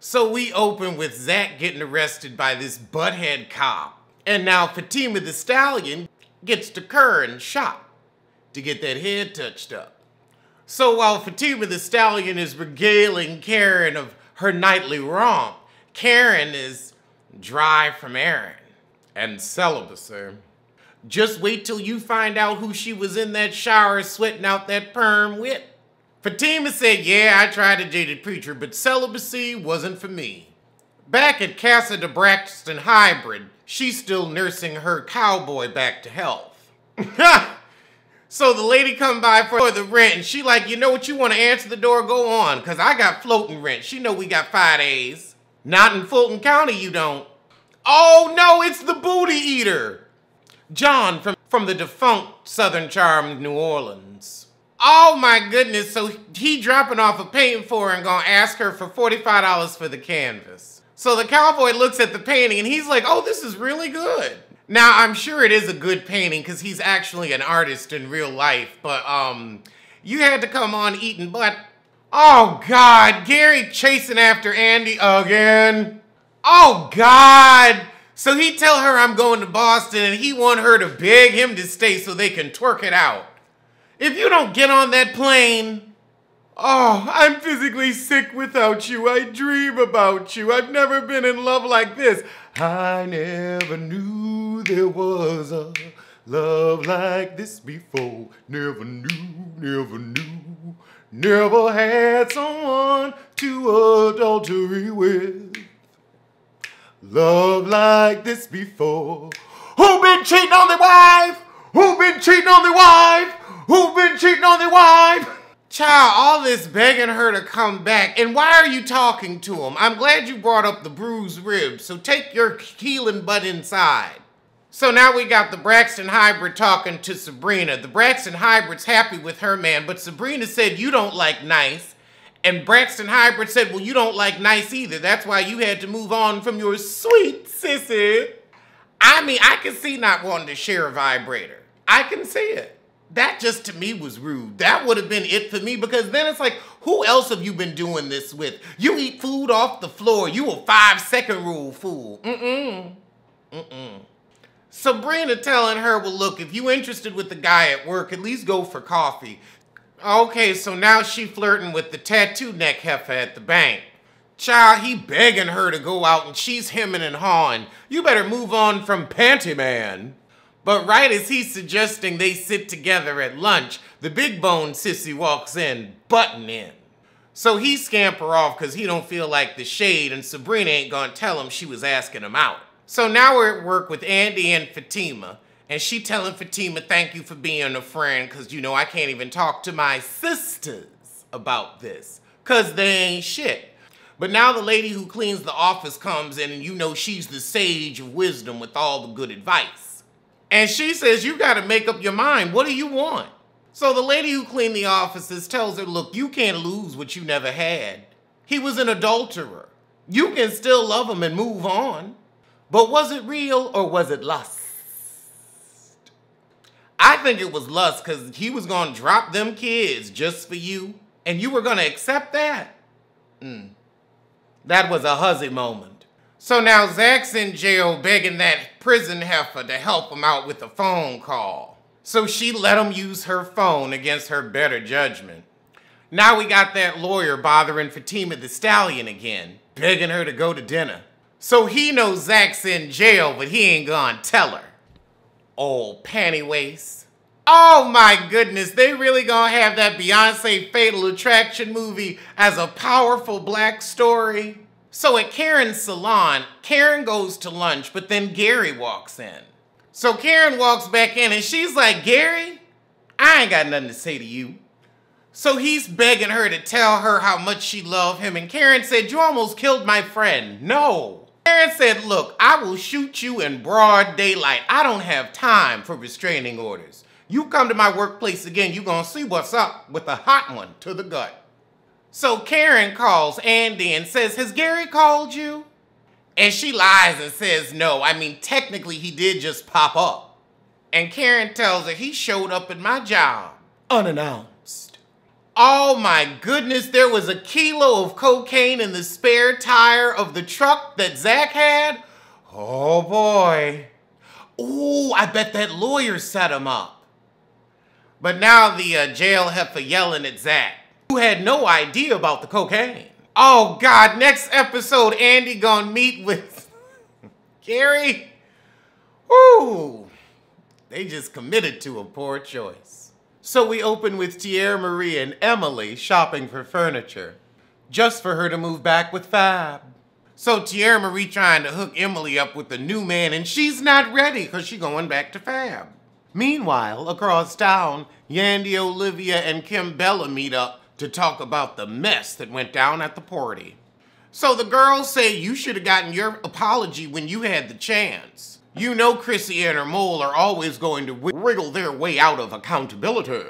So we open with Zach getting arrested by this butthead cop. And now Fatima the Stallion gets to Karen shot to get that head touched up. So while Fatima the Stallion is regaling Karen of her nightly romp, Karen is dry from Aaron and celibacy. Just wait till you find out who she was in that shower sweating out that perm with. Fatima said, yeah, I tried to date a preacher, but celibacy wasn't for me. Back at Casa de Braxton Hybrid, she's still nursing her cowboy back to health. So the lady come by for the rent, and she like, you know what, you want to answer the door, go on, because I got floating rent. She know we got 5 days. Not in Fulton County, you don't. Oh no, it's the booty eater. John from the defunct Southern Charm, New Orleans. Oh my goodness, so he dropping off a painting for her and gonna ask her for $45 for the canvas. So the cowboy looks at the painting and he's like, oh, this is really good. Now, I'm sure it is a good painting because he's actually an artist in real life, but you had to come on eating butt. Oh God, Gary chasing after Andy again. Oh God. So he tell her I'm going to Boston and he want her to beg him to stay so they can twerk it out. If you don't get on that plane, oh, I'm physically sick without you. I dream about you. I've never been in love like this. I never knew there was a love like this before. Never knew, never had someone to adultery with. Love like this before. Who been cheating on their wife? Who been cheating on their wife? Who been cheating on their wife? Child, all this begging her to come back. And why are you talking to him? I'm glad you brought up the bruised ribs, so take your healing butt inside. So now we got the Braxton Hybrid talking to Sabrina. The Braxton Hybrid's happy with her man, but Sabrina said, you don't like nice. And Braxton Hybrid said, well, you don't like nice either. That's why you had to move on from your sweet sissy. I mean, I can see not wanting to share a vibrator. I can see it. That just to me was rude. That would have been it for me because then it's like, who else have you been doing this with? You eat food off the floor. You a 5-second rule fool. Sabrina telling her, well, look, if you interested with the guy at work, at least go for coffee. Okay, so now she flirting with the tattoo neck heifer at the bank. Child, he begging her to go out and she's hemming and hawing. You better move on from Panty Man. But right as he's suggesting they sit together at lunch, the big bone sissy walks in, butting in. So he scamper off because he don't feel like the shade and Sabrina ain't gonna tell him she was asking him out. So now we're at work with Andy and Fatima, and she telling Fatima thank you for being a friend because, you know, I can't even talk to my sisters about this because they ain't shit. But now the lady who cleans the office comes in and you know she's the sage of wisdom with all the good advice. And she says, you got to make up your mind. What do you want? So the lady who cleaned the offices tells her, look, you can't lose what you never had. He was an adulterer. You can still love him and move on. But was it real or was it lust? I think it was lust because he was going to drop them kids just for you. And you were going to accept that? That was a huzzy moment. So now Zach's in jail begging that prison heifer to help him out with a phone call. So she let him use her phone against her better judgment. Now we got that lawyer bothering Fatima the Stallion again, begging her to go to dinner. So he knows Zach's in jail, but he ain't gonna tell her. Old panty waist. Oh my goodness, they really gonna have that Beyonce Fatal Attraction movie as a powerful black story? So at Karen's salon, Karen goes to lunch, but then Gary walks in. So Karen walks back in and she's like, Gary, I ain't got nothing to say to you. So he's begging her to tell her how much she loved him. And Karen said, you almost killed my friend. No. Karen said, look, I will shoot you in broad daylight. I don't have time for restraining orders. You come to my workplace again, you're gonna see what's up with a hot one to the gut. So Karen calls Andy and says, has Gary called you? And she lies and says no. I mean, technically he did just pop up. And Karen tells her he showed up at my job unannounced. Oh my goodness, there was a kilo of cocaine in the spare tire of the truck that Zach had? Oh boy. Ooh, I bet that lawyer set him up. But now the jail heifer yelling at Zach, who had no idea about the cocaine. Oh God, next episode, Andy gonna meet with Gary. Woo, they just committed to a poor choice. So we open with Tierra Marie and Emily shopping for furniture, just for her to move back with Fab. So Tierra Marie trying to hook Emily up with the new man, and she's not ready because she's going back to Fab. Meanwhile, across town, Yandy, Olivia, and Kim Bella meet up to talk about the mess that went down at the party. So the girls say you should have gotten your apology when you had the chance. You know Chrissy and her mole are always going to wriggle their way out of accountability.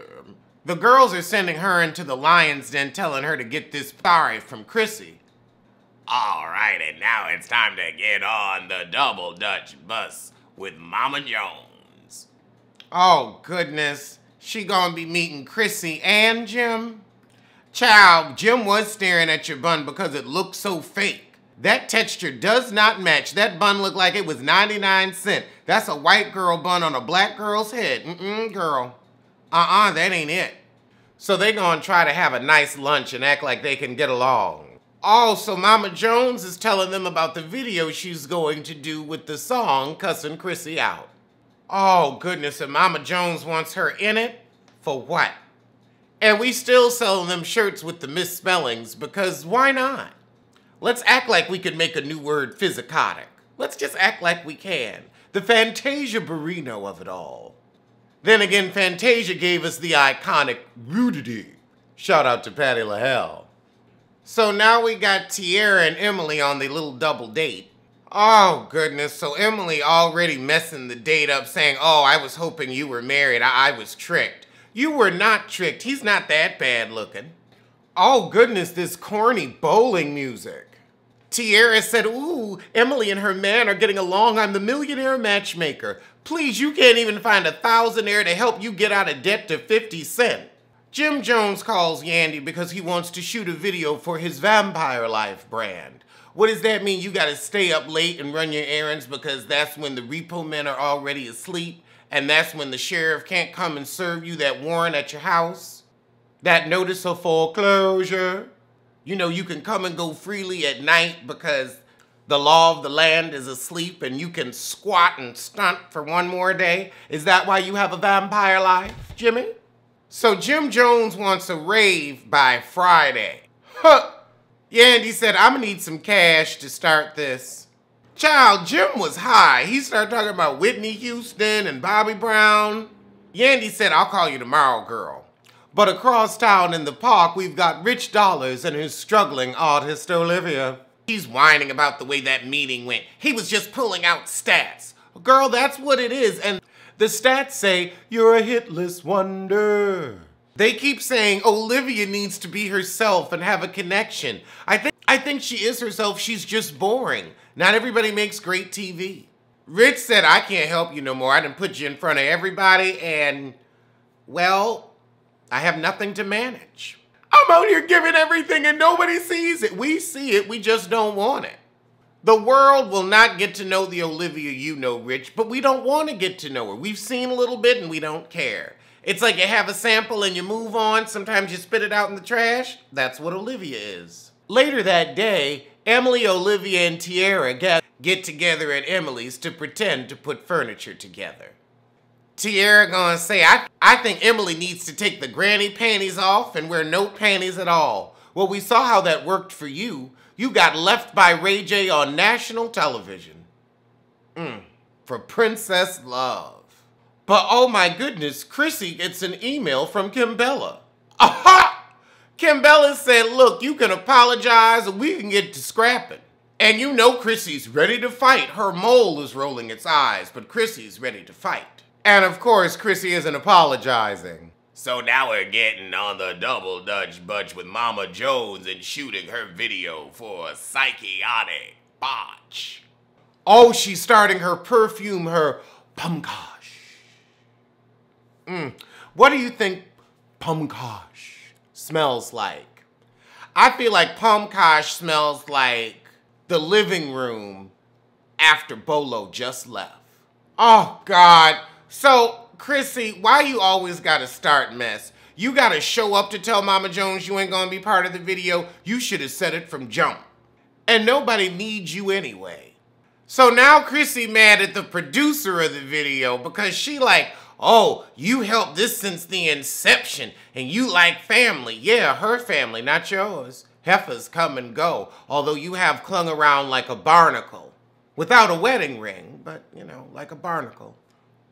The girls are sending her into the lion's den telling her to get this sorry from Chrissy. All right, and now it's time to get on the double Dutch bus with Mama Jones. Oh goodness, she gonna be meeting Chrissy and Jim? Child, Jim was staring at your bun because it looked so fake. That texture does not match. That bun looked like it was 99 cents. That's a white girl bun on a black girl's head. Girl. That ain't it. So they gonna try to have a nice lunch and act like they can get along. Oh, so Mama Jones is telling them about the video she's going to do with the song Cussin' Chrissy Out. Oh goodness, and Mama Jones wants her in it? For what? And we still sell them shirts with the misspellings because why not? Let's act like we could make a new word physicotic. Let's just act like we can. The Fantasia Barrino of it all. Then again, Fantasia gave us the iconic Rudity. Shout out to Patti LaHelle. So now we got Tierra and Emily on the little double date. Oh goodness, so Emily already messing the date up saying, oh, I was hoping you were married. I was tricked. You were not tricked. He's not that bad looking. Oh goodness, this corny bowling music. Tierra said, ooh, Emily and her man are getting along. I'm the millionaire matchmaker. Please, you can't even find a thousandaire to help you get out of debt to 50 cents. Jim Jones calls Yandy because he wants to shoot a video for his Vampire Life brand. What does that mean? You gotta stay up late and run your errands because that's when the repo men are already asleep and that's when the sheriff can't come and serve you that warrant at your house? That notice of foreclosure? You know, you can come and go freely at night because the law of the land is asleep and you can squat and stunt for one more day. Is that why you have a vampire life, Jimmy? So Jim Jones wants a rave by Friday. Huh. Yandy said, I'm gonna need some cash to start this. Child, Jim was high. He started talking about Whitney Houston and Bobby Brown. Yandy said, I'll call you tomorrow, girl. But across town in the park, we've got Rich Dollars and his struggling artist, Olivia. He's whining about the way that meeting went. He was just pulling out stats. Girl, that's what it is. And the stats say, you're a hitless wonder. They keep saying Olivia needs to be herself and have a connection. I think she is herself. She's just boring. Not everybody makes great TV. Rich said, I can't help you no more. I done put you in front of everybody and, well, I have nothing to manage. I'm out here giving everything and nobody sees it. We see it, we just don't want it. The world will not get to know the Olivia you know, Rich, but we don't want to get to know her. We've seen a little bit and we don't care. It's like you have a sample and you move on. Sometimes you spit it out in the trash. That's what Olivia is. Later that day, Emily, Olivia, and Tierra get together at Emily's to pretend to put furniture together. Tierra gonna say, I think Emily needs to take the granny panties off and wear no panties at all. Well, we saw how that worked for you. You got left by Ray J on national television. For Princess Love. But oh my goodness, Chrissy gets an email from Kim Bella. Aha! Kim Bella said, look, you can apologize or we can get to scrapping. And you know Chrissy's ready to fight. Her mole is rolling its eyes, but Chrissy's ready to fight. And of course, Chrissy isn't apologizing. So now we're getting on the double Dutch budge with Mama Jones and shooting her video for a psychotic botch. Oh, she's starting her perfume, her Pumkosh. What do you think Pumkosh smells like. I feel like Pomkosh smells like the living room after Bolo just left. Oh, God. So, Chrissy, why you always gotta start mess? You gotta show up to tell Mama Jones you ain't gonna be part of the video. You should have said it from jump. And nobody needs you anyway. So now Chrissy mad at the producer of the video because she like, oh, you helped this since the inception and you like family. Yeah, her family, not yours. Heifers come and go, although you have clung around like a barnacle. Without a wedding ring, but, you know, like a barnacle.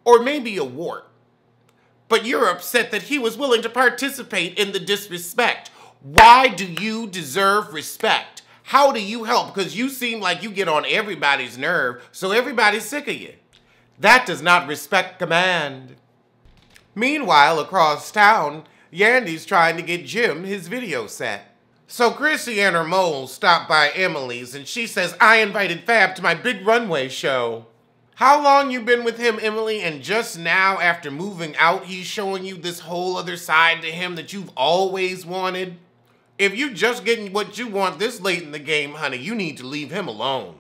Or maybe a wart. But you're upset that he was willing to participate in the disrespect. Why do you deserve respect? How do you help? Because you seem like you get on everybody's nerve, so everybody's sick of you. That does not respect command. Meanwhile, across town, Yandy's trying to get Jim his video set. So Chrissy and her mole stop by Emily's and she says, I invited Fab to my big runway show. How long you been with him, Emily? And just now, after moving out, he's showing you this whole other side to him that you've always wanted? If you just getting what you want this late in the game, honey, you need to leave him alone.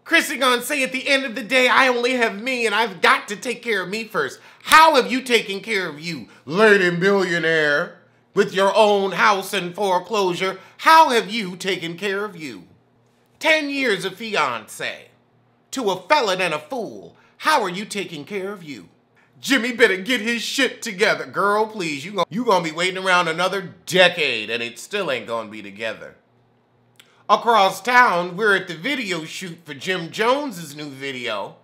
Chrissy gonna say at the end of the day, I only have me and I've got to take care of me first. How have you taken care of you, lady millionaire? With your own house and foreclosure, how have you taken care of you? 10 years of fiancé. To a felon and a fool, how are you taking care of you? Jimmy better get his shit together. Girl, please, you gonna be waiting around another decade and it still ain't gonna be together. Across town, we're at the video shoot for Jim Jones's new video,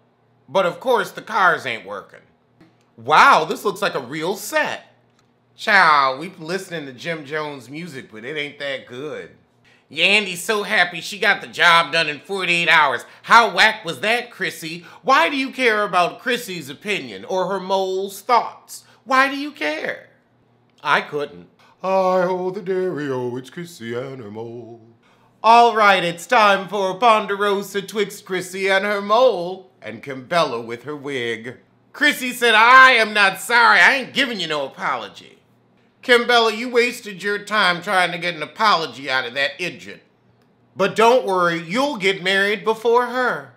but of course the cars ain't working. Wow, this looks like a real set. Child, we've been listening to Jim Jones music, but it ain't that good. Yandy's so happy she got the job done in 48 hours. How whack was that, Chrissy? Why do you care about Chrissy's opinion or her mole's thoughts? Why do you care? I couldn't. I hold the dairy-o, it's Chrissy and her mole. All right, it's time for Ponderosa twixt Chrissy and her mole and Kimbella with her wig. Chrissy said, I am not sorry. I ain't giving you no apology. Kimbella, you wasted your time trying to get an apology out of that idiot. But don't worry, you'll get married before her.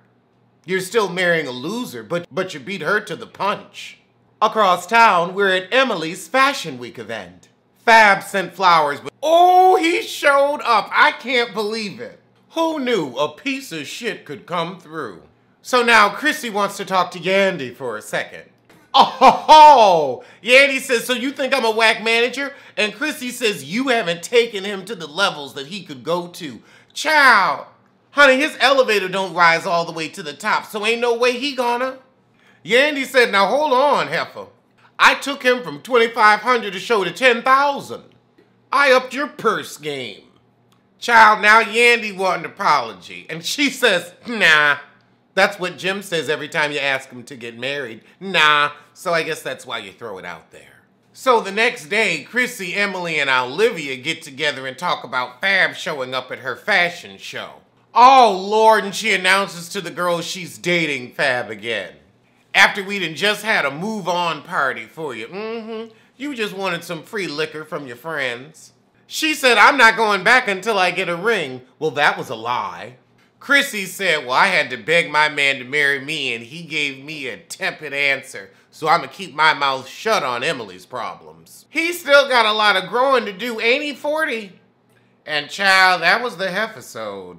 You're still marrying a loser, but you beat her to the punch. Across town, we're at Emily's Fashion Week event. Fab sent flowers, but oh, he showed up. I can't believe it. Who knew a piece of shit could come through? So now Chrissy wants to talk to Yandy for a second. Oh, Yandy says, so you think I'm a whack manager? And Chrissy says, you haven't taken him to the levels that he could go to. Child, honey, his elevator don't rise all the way to the top, so ain't no way he gonna. Yandy said, now hold on, heifer. I took him from 2,500 to show to 10,000. I upped your purse game. Child, now Yandy want an apology. And she says, nah. That's what Jim says every time you ask him to get married. Nah, so I guess that's why you throw it out there. So the next day, Chrissy, Emily, and Olivia get together and talk about Fab showing up at her fashion show. Oh, Lord, and she announces to the girls she's dating Fab again. After we'd just had a move-on party for you. You just wanted some free liquor from your friends. She said, I'm not going back until I get a ring. Well, that was a lie. Chrissy said, well, I had to beg my man to marry me, and he gave me a tepid answer, so I'm gonna keep my mouth shut on Emily's problems. He still got a lot of growing to do, ain't he 40? And child, that was the episode.